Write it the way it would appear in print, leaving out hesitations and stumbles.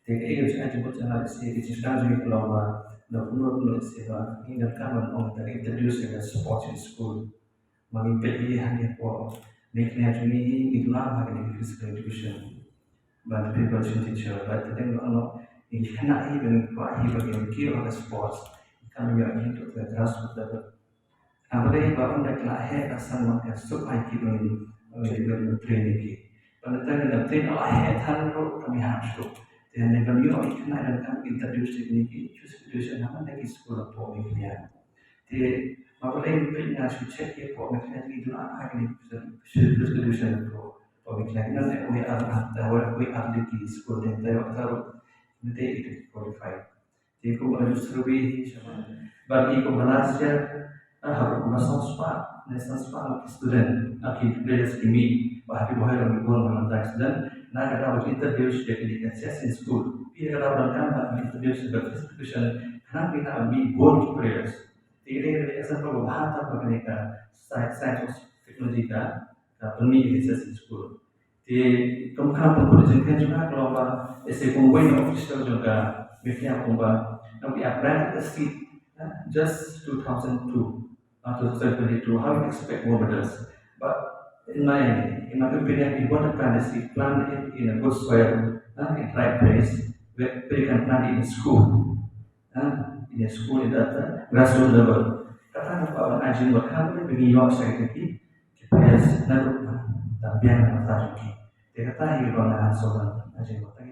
Tiga itu juga jemput jangan si digital juga lomba, menurut siapa ini kawan orang tadi introduce the sports in school, mengimpedi hanya po, maknya ini itu lah bagian physical education, but preparation teacher, but then ini kena ini bagian kira ada sports, kami yang itu terus betul. Apalagi bapak nak lahir asal makan sup aiki dengan training ki. Penentuan dengan train lahir tanpa kami harus tu. Dan kami orang ikan dan kami introduce ini ki, introduce nama lagi sekolah pokok ni. Jadi apalagi punya success ki pokok ni itu apa ni solution pokok ni. Nanti we atlet di sekolah yang tahu nanti itu qualify. Jadi kau harus lebih sama. Bagi kau belajar harus masuk spa, national spa student, akhir players ini bahagi bahaya orang gol melantai student. Nak ada harus introduce jadi in school. Ia kalau orang kan introduce the institution, kenapa kita ambil goal players? Jadi ini asal bahasa mereka science teknologi kan, penting in school. Jadi kemungkinan penggunaan juga kalau pengumuman official juga, misalnya pengumuman, kami apply just 2002. 2022, how you expect more medals? But in my opinion, we want to plant the seed, plant it in a good soil, in the right place, where you can plant it in school, in a school in the grassroots level. Kata apa ajin wakam ni bagi yok saya kiki, kita naruh tambian mata kiki. Dia kata hilang soalan ajin wakam.